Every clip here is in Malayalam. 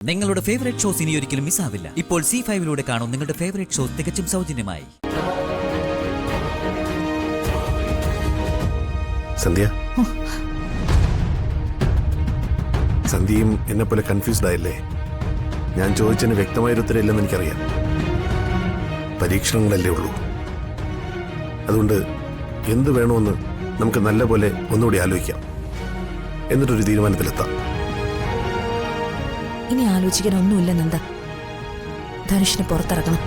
നിങ്ങളുടെ ഫേവറേറ്റ് ഷോസ് ഇനി ഒരിക്കലും മിസ്സാവില്ല. ഇപ്പോൾ C5-ലൂടെ കാണും നിങ്ങളുടെ ഫേവറേറ്റ് ഷോസ് തികച്ചും സൗജന്യമായി. സന്ധ്യ, സന്ധ്യയും എന്നെ പോലെ കൺഫ്യൂസ്ഡ് ആയില്ലേ? ഞാൻ ചോദിച്ചതിന് വ്യക്തമായൊരു ഉത്തരം ഇല്ലെന്ന് എനിക്കറിയാം. പരീക്ഷണങ്ങളല്ലേ ഉള്ളൂ. അതുകൊണ്ട് എന്ത് വേണമെന്ന് നമുക്ക് നല്ല പോലെ ഒന്നുകൂടി ആലോചിക്കാം, എന്നിട്ടൊരു തീരുമാനത്തിലെത്താം. ഇനി ആലോചിക്കാൻ ഒന്നുമില്ല നന്ദ. ധനുഷിനെ പുറത്തിറക്കണം.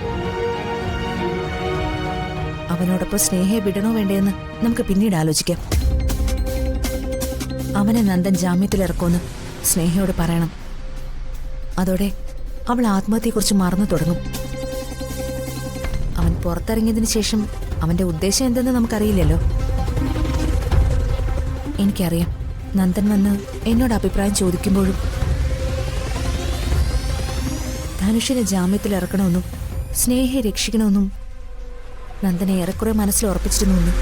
അവനോടൊപ്പം സ്നേഹയെ വിടണോ വേണ്ടേന്ന് നമുക്ക് പിന്നീട് ആലോചിക്കാം. അവനെ നന്ദൻ ജാമ്യത്തിലിറക്കുമെന്ന് സ്നേഹയോട് പറയണം. അതോടെ അവൾ ആത്മഹത്യയെക്കുറിച്ച് മറന്നു തുടങ്ങും. അവൻ പുറത്തിറങ്ങിയതിനു ശേഷം അവന്റെ ഉദ്ദേശം എന്തെന്ന് നമുക്കറിയില്ലല്ലോ. എനിക്കറിയാം, നന്ദൻ വന്ന് എന്നോട് അഭിപ്രായം ചോദിക്കുമ്പോഴും ധനുഷിനെ ജാമ്യത്തിലിറക്കണമെന്നും സ്നേഹയെ രക്ഷിക്കണമെന്നും നന്ദനെ ഏറെക്കുറെ മനസ്സിൽ ഉറപ്പിച്ചിരുന്നു.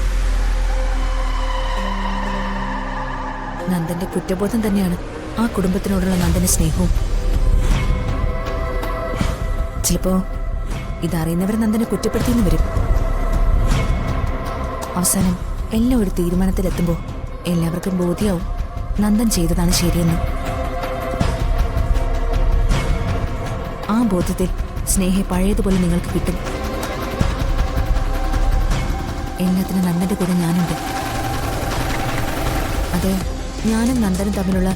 നന്ദന്റെ കുറ്റബോധം തന്നെയാണ് ആ കുടുംബത്തിനോടുള്ള നന്ദന്റെ സ്നേഹവും. ചിലപ്പോ ഇതറിയുന്നവർ നന്ദനെ കുറ്റപ്പെടുത്തിയെന്ന് വരും. അവസാനം എല്ലാം ഒരു തീരുമാനത്തിലെത്തുമ്പോൾ എല്ലാവർക്കും ബോധ്യമാവും നന്ദൻ ചെയ്തതാണ് ശരിയെന്ന്. ആ ബോധ്യത്തിൽ സ്നേഹയെ പഴയതുപോലെ നിങ്ങൾക്ക് കിട്ടും. എല്ലാത്തിനും നന്ദന്റെ കൂടെ ഞാനുണ്ട്. അത് ഞാനും നന്ദനും തമ്മിലുള്ള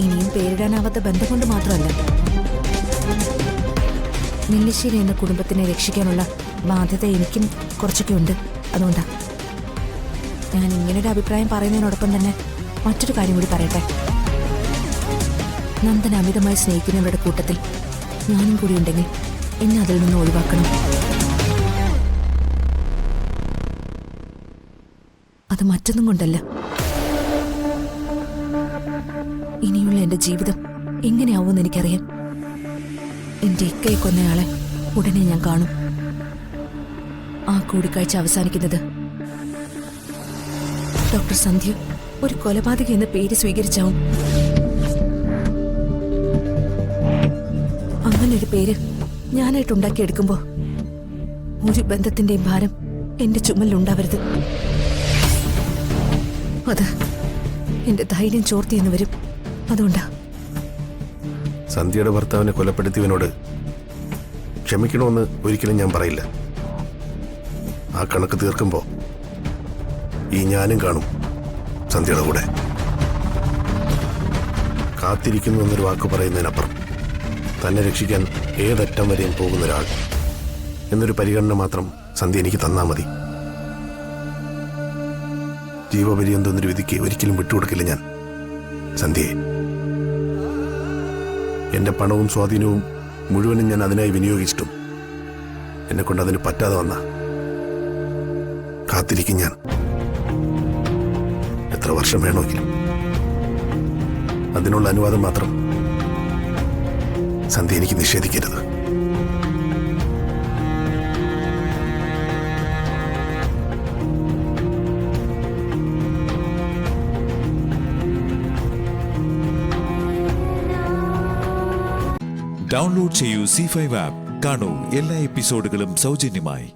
ഇനിയും പേരിടാനാവാത്ത ബന്ധം കൊണ്ട് മാത്രമല്ല, നെല്ലിശ്ശേരി എന്ന കുടുംബത്തിനെ രക്ഷിക്കാനുള്ള ബാധ്യത എനിക്കും കുറച്ചൊക്കെ ഉണ്ട്. അതുകൊണ്ടാ ഞാൻ ഇങ്ങനൊരു അഭിപ്രായം പറയുന്നതിനോടൊപ്പം തന്നെ മറ്റൊരു കാര്യം കൂടി പറയട്ടെ. നന്ദൻ അമിതമായി സ്നേഹിക്കുന്നവരുടെ കൂട്ടത്തിൽ ഞാനും കൂടി ഉണ്ടെങ്കിൽ എന്നെ അതിൽ നിന്ന് ഒഴിവാക്കണം. അത് മറ്റൊന്നും കൊണ്ടല്ല. ഇനിയുള്ള എന്റെ ജീവിതം എങ്ങനെയാവുമെന്ന് എനിക്കറിയാം. എന്റെ ഇക്കയെ കൊന്നയാളെ ഉടനെ ഞാൻ കാണും. ആ കൂടിക്കാഴ്ച അവസാനിക്കുന്നത് ഡോക്ടർ സന്ധ്യ ഒരു കൊലപാതക എന്ന പേര് സ്വീകരിച്ചാവും. അങ്ങനൊരു പേര് ഞാനായിട്ട് ഉണ്ടാക്കിയെടുക്കുമ്പോ ഒരു ബന്ധത്തിന്റെയും ഭാരം എന്റെ ചുമലിലുണ്ടാവരുത്. അത് എന്റെ ധൈര്യം ചോർത്തിയെന്ന് വരും. അതുകൊണ്ടാ സന്ധ്യയുടെ ഭർത്താവിനെ കൊലപ്പെടുത്തിയവനോട് ക്ഷമിക്കണമെന്ന് ഒരിക്കലും ഞാൻ പറയില്ല. ആ കണക്ക് തീർക്കുമ്പോ ഈ ഞാനും കാണും സന്ധ്യയുടെ കൂടെ. കാത്തിരിക്കുന്നു എന്നൊരു വാക്ക് പറയുന്നതിനപ്പുറം തന്നെ രക്ഷിക്കാൻ ഏതറ്റം വരെയും പോകുന്ന ഒരാൾ എന്നൊരു പരിഗണന മാത്രം സന്ധ്യ എനിക്ക് തന്നാ മതി. ജീവപര്യന്തം എന്നൊരു വിധിക്ക് ഒരിക്കലും വിട്ടുകൊടുക്കില്ല ഞാൻ സന്ധ്യയെ. എന്റെ പണവും സ്വാധീനവും മുഴുവനും ഞാൻ അതിനായി വിനിയോഗിച്ചിട്ടും എന്നെ കൊണ്ട് അതിന് പറ്റാതെ വന്ന കാത്തിരിക്കും ഞാൻ. എത്ര വർഷം വേണമെങ്കിലും. അതിനുള്ള അനുവാദം മാത്രം സന്ധ്യ എനിക്ക് നിഷേധിക്കരുത്. ഡൗൺലോഡ് ചെയ്യൂ C5 ആപ്പ്. കാണൂ എല്ലാ എപ്പിസോഡുകളും സൗജന്യമായി.